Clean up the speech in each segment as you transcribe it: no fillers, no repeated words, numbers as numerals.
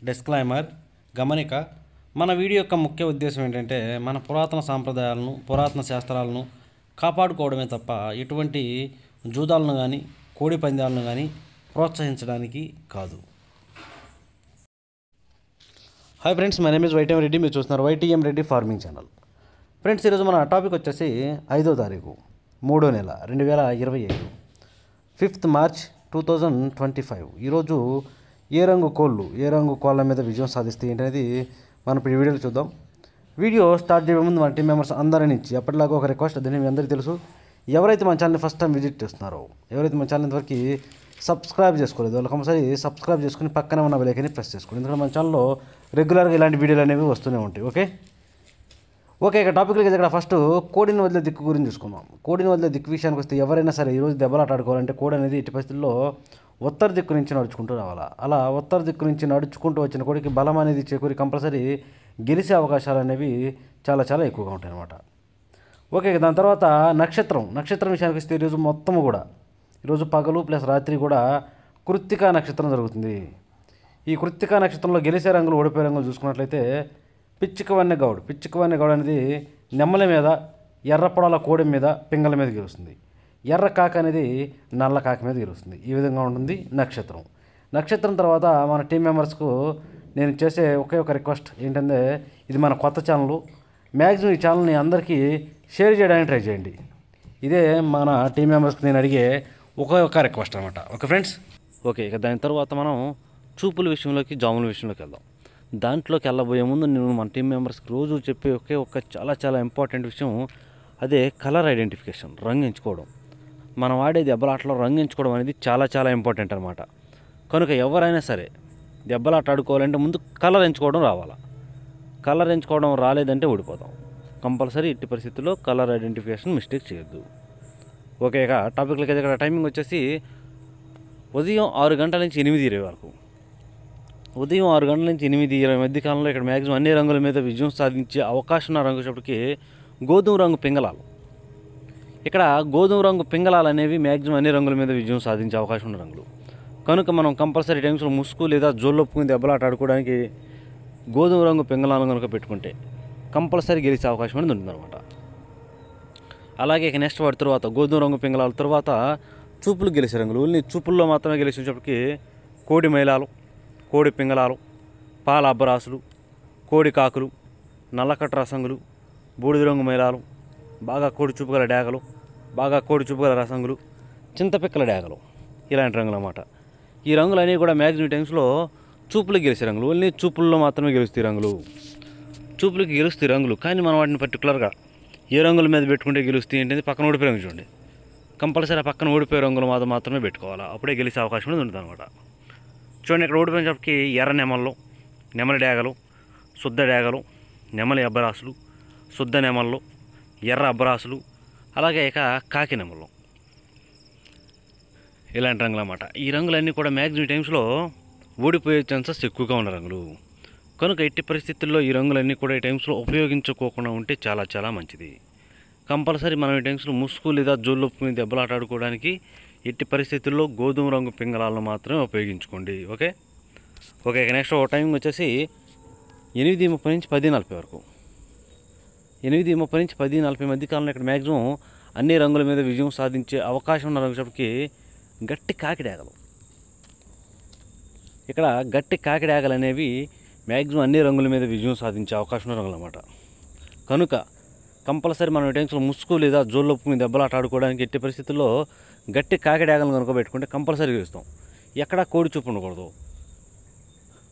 Disclaimer గమనిక మన video యొక్క ముఖ్య ఉద్దేశం ఏంటంటే మన పురాతన సాంప్రదాయాలను పురాతన శాస్త్రాలను కాపాడుకోవడమే తప్ప ఎటువంటి జూదాలను కానీ కోడి పందాలను కానీ ప్రోత్సహించడానికి కాదు. Hi friends, my name is YTM Reddy. మీరు చూస్తున్నారు YTM Reddy farming channel. Friends, ఈరోజు మన టాపిక్ వచ్చేసి 5వ తారీఖు 3వ నెల 2025 5th March 2025. ఈరోజు ఏ రంగు కోళ్ళ మీద విజయం సాధిస్తే ఏంటనేది మనం ఇప్పుడు ఈ వీడియోలో చూద్దాం. వీడియో స్టార్ట్ చేయే ముందు మన టీం మెంబర్స్ అందరి నుంచి ఎప్పటిలాగా ఒక రిక్వెస్ట్, అదే మీ అందరికీ తెలుసు. ఎవరైతే మన ఛానల్ని ఫస్ట్ టైం విజిట్ చేస్తున్నారో, ఎవరైతే మన ఛానల్ ఇంతవరకు సబ్స్క్రైబ్ చేసుకోలేదు, వాళ్ళు కంపల్సరీ సబ్స్క్రైబ్ చేసుకుని పక్కనే ఉన్న బెల్ ఐకాన్ని ప్రెస్ చేసుకోండి. ఎందుకంటే మన ఛానల్లో రెగ్యులర్గా ఇలాంటి వీడియోలు అనేవి వస్తూనే ఉంటాయి. ఓకే, ఇక టాపిక్లకి ఇక్కడ ఫస్ట్ కోడిని వదిలే దిక్కు గురించి చూసుకుందాం. కోడిని వదిలే దిక్కు విషయానికి వస్తే ఎవరైనా సరే ఈరోజు దెబ్బలాట ఆడుకోవాలంటే కోడి అనేది ఇటు పరిస్థితుల్లో ఉత్తర దిక్కు నుంచి నడుచుకుంటూ రావాలా. అలా ఉత్తర దిక్కు నుంచి నడుచుకుంటూ వచ్చిన కోడికి బలం అనేది చేకూరి కంపల్సరీ గెలిచే అవకాశాలు అనేవి చాలా చాలా ఎక్కువగా ఉంటాయి అన్నమాట. ఓకే, దాని తర్వాత నక్షత్రం విషయానికి వస్తే ఈరోజు మొత్తము కూడా ఈరోజు పగలు ప్లస్ రాత్రి కూడా కృత్తికా నక్షత్రం జరుగుతుంది. ఈ కృత్తికా నక్షత్రంలో గెలిచే రంగులు ఓడిపోయే రంగులు చూసుకున్నట్లయితే పిచ్చికవన్నె గౌడ్ అనేది నెమ్మల మీద, ఎర్ర పొడాల కోడి మీద, పింగళ మీద గెలుస్తుంది. ఎర్ర కాక అనేది నల్ల కాకి మీద గెలుస్తుంది. ఈ విధంగా ఉంటుంది నక్షత్రం తర్వాత మన టీం మెంబర్స్కు నేను చేసే ఒకే ఒక రిక్వెస్ట్ ఏంటంటే, ఇది మన కొత్త ఛానల్, మ్యాక్సిమం ఈ ఛానల్ని అందరికీ షేర్ చేయడానికి ట్రై చేయండి. ఇదే మన టీం మెంబర్స్కి నేను అడిగే ఒక రిక్వెస్ట్ అనమాట. Okay friends. ఓకే, ఇక దాని తర్వాత మనం చూపుల విషయంలోకి, జాముల విషయంలోకి వెళ్దాం. దాంట్లోకి వెళ్ళబోయే ముందు నేను మన టీం మెంబర్స్కి రోజు చెప్పే ఒక చాలా చాలా ఇంపార్టెంట్ విషయం, అదే కలర్ ఐడెంటిఫికేషన్, రంగు ఎంచుకోవడం. మనం ఆడే దెబ్బలాటలో రంగు ఎంచుకోవడం అనేది చాలా చాలా ఇంపార్టెంట్ అనమాట. కనుక ఎవరైనా సరే దెబ్బలాట ఆడుకోవాలంటే ముందు కలర్ ఎంచుకోవడం రావాలా. కలర్ ఎంచుకోవడం రాలేదంటే ఓడిపోతాం. కంపల్సరీ ఎట్టి పరిస్థితుల్లో కలర్ ఐడెంటిఫికేషన్ మిస్టేక్ చేయొద్దు. ఓకే, ఇక టాపిక్లకి అయితే ఇక్కడ టైమింగ్ వచ్చేసి ఉదయం 6 గంటల నుంచి 8:20 వరకు. ఉదయం 6 గంటల నుంచి 8:20 మధ్య కాలంలో ఇక్కడ మ్యాక్సిమం అన్ని రంగుల మీద విజయం సాధించే అవకాశం ఉన్న రంగు వచ్చేప్పటికి గోధుమ రంగు పింగళాలు. ఇక్కడ గోధుమ రంగు పింగళాలు అనేవి మ్యాక్సిమం అన్ని రంగుల మీద విజయం సాధించే అవకాశం ఉన్న రంగులు. కనుక మనం కంపల్సరీ టైమ్స్లో ముసుగు లేదా జోళ్ళొప్పుకుని దెబ్బలాట ఆడుకోవడానికి గోధుమ రంగు పింగళాలను కనుక పెట్టుకుంటే కంపల్సరీ గెలిచే అవకాశం అనేది ఉంటుందన్నమాట. అలాగే ఇక నెక్స్ట్ వాటి తర్వాత గోధుమ రంగు పింగళాల తర్వాత చూపులు గెలిచే రంగులు. ఓన్లీ చూపుల్లో మాత్రమే గెలిచేటప్పటికి కోడి మైలాలు, కోడి పింగళాలు, పాల అబ్బరాసులు, కోడి కాకులు, నల్లకట్ట రసంగులు, బూడిద రంగు మైలాలు, బాగా కోడి చూపు గల డేగలు, బాగా కోడి చూపు గల రసంగులు, చింతపిక్కల డేగలు, ఇలాంటి రంగులు అన్నమాట. ఈ రంగులు అనేవి కూడా మ్యాక్సిమం టైమ్స్లో చూపులకు గెలిచే రంగులు. ఓన్లీ చూపుల్లో మాత్రమే గెలుస్తాయి రంగులు. చూపులకి గెలుస్తాయి రంగులు, కానీ మనం వాటిని పర్టికులర్గా ఏ రంగుల మీద పెట్టుకుంటే గెలుస్తాయి ఏంటంటే పక్కన ఓడిపోయే రంగు చూడండి. కంపల్సరీ ఆ పక్కన ఓడిపోయే రంగులు మాత్రమే పెట్టుకోవాలా, అప్పుడే గెలిచే అవకాశం అనేది ఉంటుంది అనమాట. చూడండి, ఇక్కడ ఓడిపోయినప్పటికీ ఎర్ర నెమళ్ళు, నెమలి డేగలు, శుద్ధ డేగలు, నెమలి అబ్బరాసులు, శుద్ధ నెమళ్ళు, ఎర్ర అబ్బరాసులు, అలాగే ఇక కాకి నెమళ్ళు, ఇలాంటి రంగులు అన్నమాట. ఈ రంగులన్నీ కూడా మ్యాక్సిమం టైమ్స్లో ఓడిపోయే ఛాన్సెస్ ఎక్కువగా ఉన్న రంగులు. కనుక ఎట్టి పరిస్థితుల్లో ఈ రంగులన్నీ కూడా ఈ టైమ్స్లో ఉపయోగించుకోకుండా ఉంటే చాలా చాలా మంచిది. కంపల్సరీ మనం ఈ టైమ్స్లో ముసుగు లేదా జోళ్ళొప్పుకుని దెబ్బలాట ఆడుకోవడానికి ఎట్టి పరిస్థితుల్లో గోధుమ రంగు పింగళాలను మాత్రమే ఉపయోగించుకోండి. ఓకే, ఇక నెక్స్ట్ టైమింగ్ వచ్చేసి 8:30 నుంచి 10:40 వరకు. 8:30 నుంచి 10:40 మధ్య కాలంలో ఇక్కడ మ్యాక్సిమం అన్ని రంగుల మీద విజయం సాధించే అవకాశం ఉన్న రంగుకి గట్టి కాకిడేగలు. ఇక్కడ గట్టి కాకిడేగలు అనేవి మ్యాక్సిమం అన్ని రంగుల మీద విజయం సాధించే అవకాశం ఉన్న రంగులు అన్నమాట. కనుక కంపల్సరీ మనం ఈ టైమ్స్లో ముసుగు లేదా జోళ్ళొప్పుకుని దెబ్బలాట ఆడుకోవడానికి ఎట్టి పరిస్థితుల్లో గట్టి కాకిడేగలను కనుక పెట్టుకుంటే కంపల్సరీ గెలుస్తాం. ఎక్కడా కోడి చూపు ఉండకూడదు.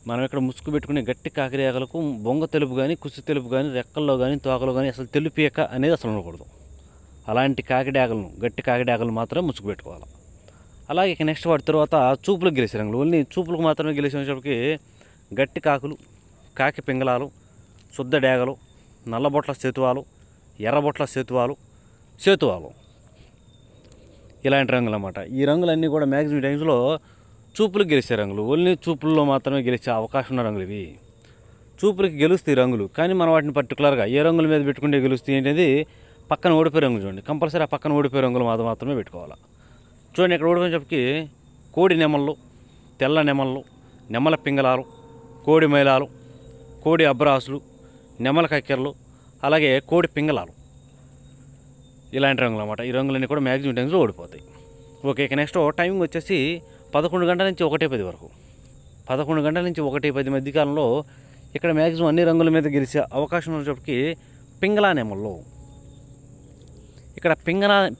మనం ఇక్కడ ముసుగు పెట్టుకునే గట్టి కాకిడేగలకు బొంగ తెలుపు కానీ, కుసి తెలుపు కానీ, రెక్కల్లో కానీ, తోకలో కానీ అసలు తెలుపేక అనేది అసలు ఉండకూడదు. అలాంటి గట్టి కాకిడేగలను మాత్రమే ముసుగు పెట్టుకోవాలి. అలాగే ఇక నెక్స్ట్ వాటి తర్వాత చూపులకు గెలిచే రంగులు. ఓన్లీ చూపులకు మాత్రమే గెలిచేటప్పటికి గట్టి కాకులు, కాకి పింగళాలు, శుద్ధ డేగలు, నల్లబొట్ల సేతువాలు, ఎర్రబొట్ల సేతువాలు, ఇలాంటి రంగులు అన్నమాట. ఈ రంగులన్నీ కూడా మ్యాక్సిమం టైమ్స్లో చూపులకు గెలిచే రంగులు. ఓన్లీ చూపుల్లో మాత్రమే గెలిచే అవకాశం ఉన్న రంగులు ఇవి. చూపులకి గెలుస్తాయి రంగులు, కానీ మనం వాటిని పర్టికులర్గా ఏ రంగుల మీద పెట్టుకుంటే గెలుస్తాయి అనేది పక్కన ఓడిపోయే రంగులు చూడండి. కంపల్సరీ ఆ పక్కన ఓడిపోయే రంగులు మాత్రమే పెట్టుకోవాలి. చూడండి, ఇక్కడ ఓడిపోయినప్పటికీ కోడి నెమళ్ళు, తెల్ల నెమళ్ళు, నెమల పింగళాలు, కోడి మైలాలు, కోడి అబ్రాసులు, నెమల కక్కెరలు, అలాగే కోడి పింగళాలు, ఇలాంటి రంగులు అన్నమాట. ఈ రంగులన్నీ కూడా మ్యాక్సిమం టైమ్స్లో ఓడిపోతాయి. ఓకే, ఇక నెక్స్ట్ టైమింగ్ వచ్చేసి 11 గంటల నుంచి 1:10 వరకు. 11 గంటల నుంచి 1:10 మధ్యకాలంలో ఇక్కడ మ్యాక్సిమం అన్ని రంగుల మీద గెలిచే అవకాశం ఉన్నప్పటికీ పింగళా నెమల్లో ఇక్కడ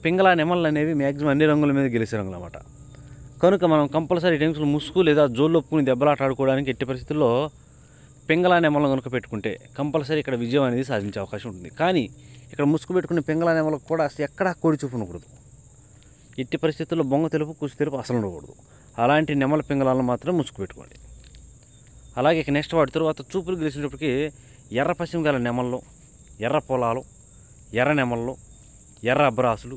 పింగళా నెమళ్ళు అనేవి మ్యాక్సిమం అన్ని రంగుల మీద గెలిచే రంగులు అన్నమాట. కనుక మనం కంపల్సరీ టైమ్స్లో ముసుగు లేదా జోళ్ళు ఒప్పుకుని దెబ్బలాట ఆడుకోవడానికి ఎట్టి పరిస్థితుల్లో పింగళా నెమలను కనుక పెట్టుకుంటే కంపల్సరీ ఇక్కడ విజయం అనేది సాధించే అవకాశం ఉంటుంది. కానీ ఇక్కడ ముసుగు పెట్టుకునే పింగళా నెమలకు కూడా అసలు ఎక్కడా కోడి చూపు ఉండకూడదు. ఎట్టి పరిస్థితుల్లో బొంగ తెలుపు, కుసి తెలుపు అసలు ఉండకూడదు. అలాంటి నెమల పింగళాలను మాత్రం ముసుగు పెట్టుకోండి. అలాగే ఇక నెక్స్ట్ వాటి తర్వాత చూపులు గెలిచినప్పటికీ ఎర్ర పశ్చిమ గల నెమళ్ళు, ఎర్ర పొలాలు, ఎర్ర నెమళ్ళు, ఎర్ర అబ్రాసులు,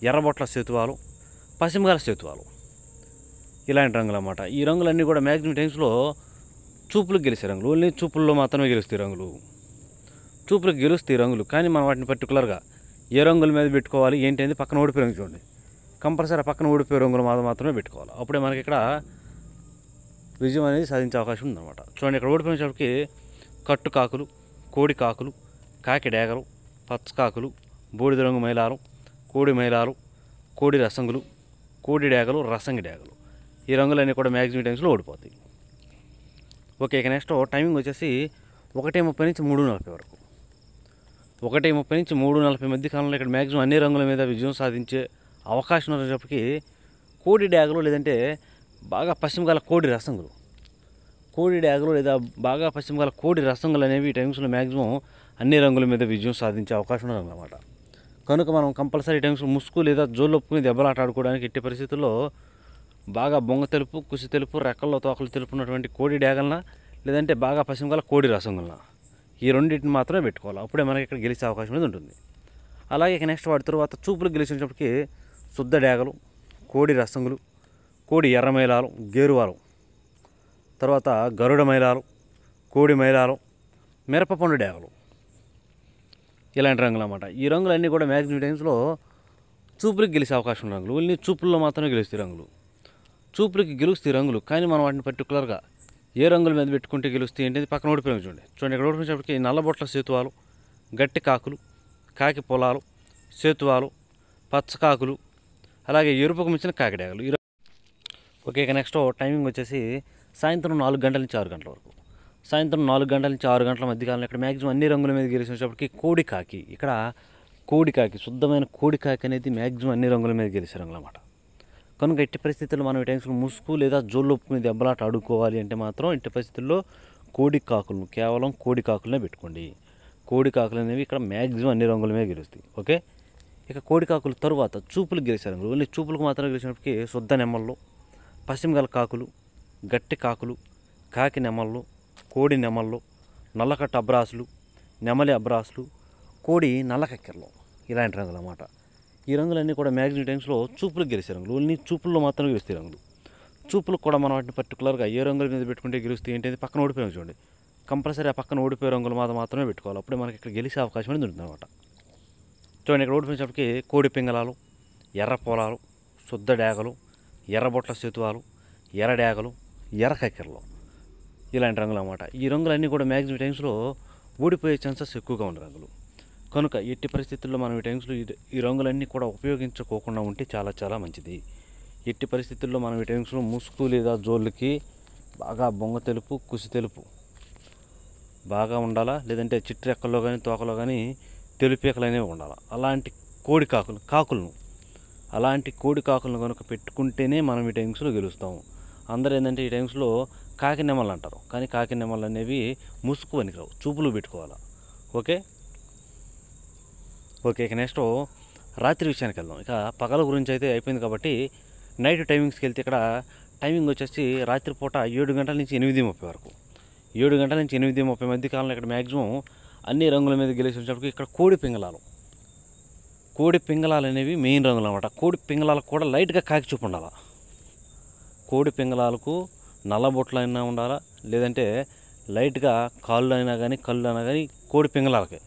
ఎర్రబొట్ల సేతువాలు, పశ్చిమ గల సేతువాలు, ఇలాంటి రంగులు అన్నమాట. ఈ రంగులన్నీ కూడా మ్యాక్సిమం టైమ్స్లో చూపులకు గెలిచే రంగులు. ఓన్లీ చూపుల్లో మాత్రమే గెలుస్తాయి రంగులు. చూపులకు గెలుస్తాయి రంగులు, కానీ మనం వాటిని పర్టికులర్గా ఏ రంగుల మీద పెట్టుకోవాలి ఏంటి అనేది పక్కన ఓడిపోయే రంగు చూడండి. కంపల్సరీ పక్కన ఓడిపోయే రంగులు మాత్రమే పెట్టుకోవాలి. అప్పుడే మనకి ఇక్కడ విజయం అనేది సాధించే అవకాశం ఉందన్నమాట. చూడండి, ఇక్కడ ఓడిపోయినప్పటికీ కట్టు కాకులు, కోడి కాకులు, కాకి డేగలు, పచ్చకాకులు, బూడిద రంగు మైలాలు, కోడి మైలాలు, కోడి రసంగులు, కోడి డేగలు, రసంగి డేగలు, ఈ రంగులన్నీ కూడా మ్యాక్సిమం టైమ్స్లో ఓడిపోతాయి. ఓకే, ఇక నెక్స్ట్ టైమింగ్ వచ్చేసి 1:30 నుంచి 3:40 వరకు. 1:30 నుంచి 3:40 మధ్య కాలంలో ఇక్కడ మ్యాక్సిమం అన్ని రంగుల మీద విజయం సాధించే అవకాశం ఉన్నప్పటికీ కోడి డ్యాగులు లేదంటే బాగా పశ్చిమ గల కోడి రసంగులు, కోడి డ్యాగులు లేదా బాగా పశ్చిమ గల కోడి రసంగులు అనేవి ఈ టైమ్స్లో మ్యాక్సిమం అన్ని రంగుల మీద విజయం సాధించే అవకాశం ఉన్నదన్నమాట. కనుక మనం కంపల్సరీ టైమ్స్ ముసుగు లేదా జోళ్ళొప్పుకుని దెబ్బలాట ఆడుకోవడానికి ఎట్టి పరిస్థితుల్లో బాగా బొంగ తెలుపు, కుసి తెలుపు, రెక్కల్లో తోకలు తెలుపు ఉన్నటువంటి కోడి డ్యాగలన లేదంటే బాగా పశ్చిమ గల కోడి రసంగులన, ఈ రెండింటిని మాత్రమే పెట్టుకోవాలి. అప్పుడే మనకి ఇక్కడ గెలిచే అవకాశం అనేది ఉంటుంది. అలాగే ఇక నెక్స్ట్ వాటి తర్వాత చూపులు గెలిచినప్పటికీ శుద్ధ డ్యాగలు, కోడి రసంగులు, కోడి ఎర్ర మైలాలు, గేరువాలు, తర్వాత గరుడ మైలాలు, కోడి మైలాలు, మిరపపండు డ్యాగలు, ఇలాంటి రంగులు అన్నమాట. ఈ రంగులన్నీ కూడా మ్యాక్సిమం టైమ్స్లో చూపులకు గెలిచే అవకాశం ఉన్న రంగులు. ఓన్లీ చూపుల్లో మాత్రమే గెలుస్తాయి రంగులు. చూపులకి గెలుస్తాయి రంగులు, కానీ మనం వాటిని పర్టికులర్గా ఏ రంగుల మీద పెట్టుకుంటే గెలుస్తాయి ఏంటి పక్కన ఓడిపోయిన చూడండి. ఇక్కడ ఓడిపోయినప్పటికీ నల్లబొట్ల సేతువాలు, గట్టి కాకులు, కాకి పొలాలు, సేతువాలు, పచ్చకాకులు, అలాగే ఎరుపుకు మించిన కాకిడాగలు. ఓకే, ఇక నెక్స్ట్ టైమింగ్ వచ్చేసి సాయంత్రం 4 గంటల నుంచి 6 గంటల వరకు. సాయంత్రం 4 గంటల నుంచి 6 గంటల మధ్యకాలంలో ఇక్కడ మ్యాక్సిమం అన్ని రంగుల మీద గెలిచినప్పటికీ కోడి కాకి, ఇక్కడ కోడి కాకి, శుద్ధమైన కోడి కాకి అనేది మ్యాక్సిమం అన్ని రంగుల మీద గెలిచే రంగులు అన్నమాట. కనుక ఎట్టి పరిస్థితుల్లో మనం ఈ టైమ్స్లో ముసుగు లేదా జోళ్ళు ఒప్పుకుని దెబ్బలాట ఆడుకోవాలి అంటే మాత్రం ఎట్టి పరిస్థితుల్లో కోడి కాకులను, కేవలం కోడి కాకులనే పెట్టుకోండి. కోడి కాకులు అనేవి ఇక్కడ మ్యాక్సిమం అన్ని రంగుల మీద గెలుస్తాయి. ఓకే, ఇక కోడి కాకుల తరువాత చూపులకు గెలిచే రంగులు. ఓన్లీ చూపులకు మాత్రమే గెలిచినప్పటికీ శుద్ధ నెమళ్ళు, పశ్చిమ గల కాకులు, గట్టి కాకులు, కాకి నెమళ్ళు, కోడి నెమళ్ళు, నల్లకట్ట అబ్రాసులు, నెమలి అబ్రాసులు, కోడి నల్ల కక్కెరలు, ఇలాంటి రంగులు అన్నమాట. ఈ రంగులన్నీ కూడా మ్యాక్సిమం టైమ్స్లో చూపులకు గెలిచే రంగులు. ఓన్లీ చూపుల్లో మాత్రమే గెలుస్తాయి రంగులు. చూపులకు కూడా మనం వాటిని పర్టికులర్గా ఏ రంగుల మీద పెట్టుకుంటే గెలుస్తాయి ఏంటి పక్కన ఓడిపోయాం చూడండి. కంపల్సరీ ఆ పక్కన ఓడిపోయే రంగులు మాత్రమే పెట్టుకోవాలి. అప్పుడే మనకి ఇక్కడ గెలిచే అవకాశం అనేది ఉంటుంది అనమాట. చూడండి, ఇక్కడ ఓడిపోయినప్పటికీ కోడి పింగళాలు, ఎర్ర పొలాలు, శుద్ధ డ్యాగలు, ఎర్రబొట్ల సేతువాలు, ఎర్ర డ్యాగలు, ఎర్ర కక్కెరలు, ఇలాంటి రంగులు అన్నమాట. ఈ రంగులన్నీ కూడా మ్యాక్సిమం టైమ్స్లో ఓడిపోయే ఛాన్సెస్ ఎక్కువగా ఉన్న రంగులు. కనుక ఎట్టి పరిస్థితుల్లో మనం ఈ టైమ్స్లో ఈ రంగులన్నీ కూడా ఉపయోగించుకోకుండా ఉంటే చాలా చాలా మంచిది. ఎట్టి పరిస్థితుల్లో మనం ఈ టైమ్స్లో ముసుగు లేదా జోళ్ళకి బాగా బొంగ తెలుపు, కుసి తెలుపు బాగా ఉండాలా, లేదంటే చిట్రెక్కల్లో కానీ తోకలో కానీ తెలుపేకలు అనేవి ఉండాలి. అలాంటి కోడి కాకులను కనుక పెట్టుకుంటేనే మనం ఈ టైమ్స్లో గెలుస్తాము. అందరూ ఏంటంటే ఈ టైమ్స్లో కాకి నెమళ్ళు అంటారు, కానీ కాకి నెమళ్ళు అనేవి ముసుగు పనికిరావు, చూపులు పెట్టుకోవాలి. ఓకే, ఇక నెక్స్ట్ రాత్రి విషయానికి వెళ్దాం. ఇక పగల గురించి అయితే అయిపోయింది కాబట్టి నైట్ టైమింగ్స్కి వెళ్తే ఇక్కడ టైమింగ్ వచ్చేసి రాత్రిపూట 7 గంటల నుంచి 8:30 వరకు. 7 గంటల నుంచి 8:30 మధ్య కాలంలో ఇక్కడ మ్యాక్సిమం అన్ని రంగుల మీద గెలిచినప్పటికీ ఇక్కడ కోడి పింగళాలు అనేవి మెయిన్ రంగులు అన్నమాట. కోడి పింగళాలకు కూడా లైట్గా కాకి చూపు ఉండాలి. కోడి పింగళాలకు నల్లబొట్లు అయినా ఉండాలా, లేదంటే లైట్గా కాళ్ళు అయినా కానీ కళ్ళు అయినా కానీ కోడి పింగళాలకి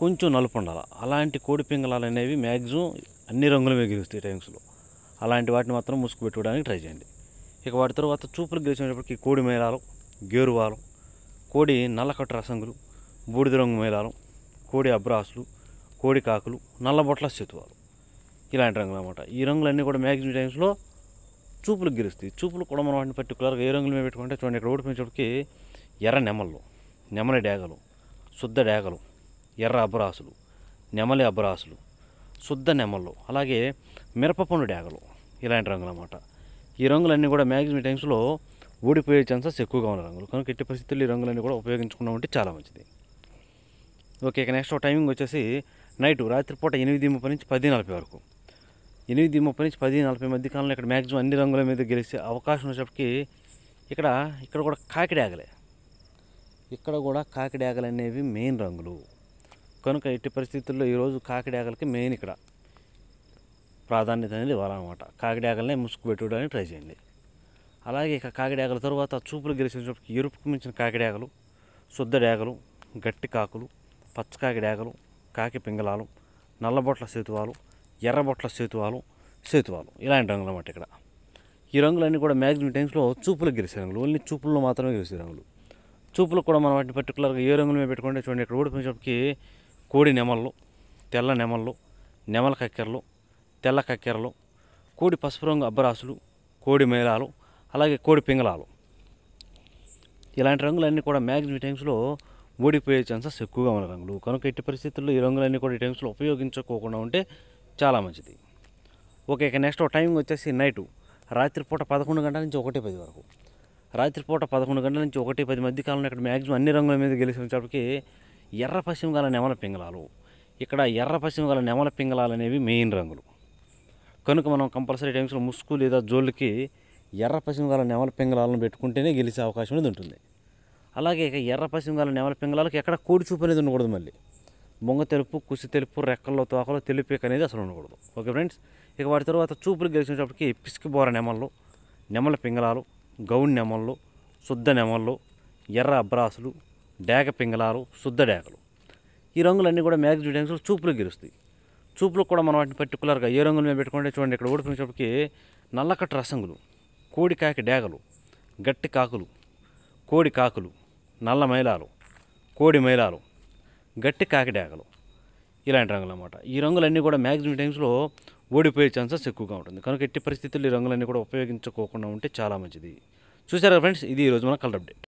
కొంచెం నలుపు ఉండాలి. అలాంటి కోడి పింగళాలు అనేవి మ్యాక్సిమం అన్ని రంగుల మీద గెలుస్తాయి టైమ్స్లో. అలాంటి వాటిని మాత్రం ముసుగు పెట్టుకోవడానికి ట్రై చేయండి. ఇక వాటి తర్వాత చూపులు గెలిచినప్పటికీ కోడి మేళాలు, గేరువాలు, కోడి నల్లకట్టు రసంగులు, బూడిద రంగు మేళాలు, కోడి అబ్రాసులు, కోడి కాకులు, నల్లబొట్ల సెతువాలు, ఇలాంటి రంగులు అన్నమాట. ఈ రంగులన్నీ కూడా మ్యాక్సిమం టైమ్స్లో చూపులకు గెలుస్తాయి. చూపులు కూడా మనం వాటిని పర్టికులర్గా ఏ రంగులు మీద పెట్టుకుంటే చూడండి, ఇక్కడ ఓడిపోయినప్పటికీ ఎర్ర నెమళ్ళు, నెమలి డేగలు, శుద్ధ డేగలు, ఎర్ర అబ్రాసులు, నెమలి అబ్రాసులు, శుద్ధ నెమళ్ళు, అలాగే మిరపపండు డేగలు, ఇలాంటి రంగులు అన్నమాట. ఈ రంగులన్నీ కూడా మ్యాక్సిమం టైమ్స్లో ఓడిపోయే ఛాన్సెస్ ఎక్కువగా ఉన్న రంగులు. కనుక ఎట్టి పరిస్థితుల్లో ఈ రంగులన్నీ కూడా ఉపయోగించుకున్నామంటే చాలా మంచిది. ఓకే, ఇక నెక్స్ట్ టైమింగ్ వచ్చేసి నైటు రాత్రిపూట 8:30 నుంచి 10:40 వరకు. 8:30 నుంచి 10:40 మధ్య కాలంలో ఇక్కడ మ్యాక్సిమం అన్ని రంగుల మీద గెలిచే అవకాశం వచ్చేప్పటికి ఇక్కడ కూడా కాకిడాగలే, ఇక్కడ కూడా కాకిడాగలు అనేవి మెయిన్ రంగులు. కనుక ఎట్టి పరిస్థితుల్లో ఈరోజు కాకిడాగలకి మెయిన్ ఇక్కడ ప్రాధాన్యత అనేది ఇవ్వాలన్నమాట. కాకిడాగలనే ముసుగు పెట్టుకోవడానికి ట్రై చేయండి. అలాగే ఇక కాకిడాగల తర్వాత చూపులు గెలిచేటప్పటికి ఎరుపుకు మించిన కాకిడాగలు, శుద్ధ డేగలు, గట్టి కాకులు, పచ్చకాకి డేగలు, కాకి పింగళాలు, నల్లబొట్ల సేతువాలు, ఎర్రబొట్ల సేతువాలు, ఇలాంటి రంగులు అన్నమాట. ఇక్కడ ఈ రంగులన్నీ కూడా మ్యాక్సిమం టైమ్స్లో చూపులకు గెలిచే రంగులు, ఓన్లీ చూపుల్లో మాత్రమే గెలిచే రంగులు. చూపులు కూడా మనం వాటిని పర్టికులర్గా ఏ రంగుల మీద పెట్టుకుంటే చూడండి, ఇక్కడ ఓడిపోయినప్పటికి కోడి నెమళ్ళు, తెల్ల నెమళ్ళు, నెమల కక్కెరలు, తెల్ల కక్కెరలు, కోడి పసుపు రంగు అబ్బరాసులు, కోడి మేళాలు, అలాగే కోడి పింగళాలు, ఇలాంటి రంగులన్నీ కూడా మ్యాక్సిమం టైమ్స్లో ఓడిపోయే ఛాన్సెస్ ఎక్కువగా ఉన్న రంగులు. కనుక ఎట్టి పరిస్థితుల్లో ఈ రంగులన్నీ కూడా ఈ టైమ్స్లో ఉపయోగించుకోకుండా ఉంటే చాలా మంచిది. ఓకే, ఇక నెక్స్ట్ టైమింగ్ వచ్చేసి నైటు రాత్రిపూట 11 గంటల నుంచి 1:10 వరకు. రాత్రిపూట 11 గంటల నుంచి 1:10 మధ్య కాలంలో ఇక్కడ మ్యాక్సిమం అన్ని రంగుల మీద గెలిచినప్పటికీ ఎర్ర పశ్చిమ గల నెమల పింగళాలు, ఇక్కడ ఎర్ర పశ్చిమ గల నెమల పింగళాలు అనేవి మెయిన్ రంగులు. కనుక మనం కంపల్సరీ టైమ్స్లో ముసుగు లేదా జోళ్ళకి ఎర్ర పశ్చిమ గల నెమల పింగళాలను పెట్టుకుంటేనే గెలిచే అవకాశం అనేది ఉంటుంది. అలాగే ఇక ఎర్ర పశ్చిమ గల నెమల పింగళాలకు ఎక్కడ కోడి చూపు అనేది ఉండకూడదు. మళ్ళీ బొంగ తెలుపు, కుసి తెలుపు, రెక్కల్లో తోకలో తెలుపేక అనేది అసలు ఉండకూడదు. ఓకే ఫ్రెండ్స్, ఇక వాటి తర్వాత చూపులు గెలిచినప్పటికీ పిసికి బోర నెమళ్ళు, నెమల పింగళాలు, గౌన్ నెమళ్ళు, శుద్ధ నెమళ్ళు, ఎర్ర అబ్రాసులు, డేగ పింగళాలు, శుద్ధ డేగలు, ఈ రంగులన్నీ కూడా మ్యాక్సిమం టైమ్స్లో చూపులు గెలుస్తాయి. చూపులు కూడా మనం వాటిని పర్టికులర్గా ఏ రంగుల మీద పెట్టుకుంటే చూడండి, ఇక్కడ ఓడిపోయినప్పటికీ నల్లకట్టు రసంగులు, కోడి కాకి డేగలు, గట్టి కాకులు, కోడి కాకులు, నల్ల మైలాలు, కోడి మైలాలు, గట్టి కాకి డేగలు, ఇలాంటి రంగులు అన్నమాట. ఈ రంగులన్నీ కూడా మ్యాక్సిమం టైమ్స్లో ఓడిపోయే ఛాన్సెస్ ఎక్కువగా ఉంటుంది. కనుక ఎట్టి పరిస్థితుల్లో ఈ రంగులన్నీ కూడా ఉపయోగించుకోకుండా ఉంటే చాలా మంచిది. చూసారా ఫ్రెండ్స్, ఇది ఈరోజు మన కలర్ అప్డేట్.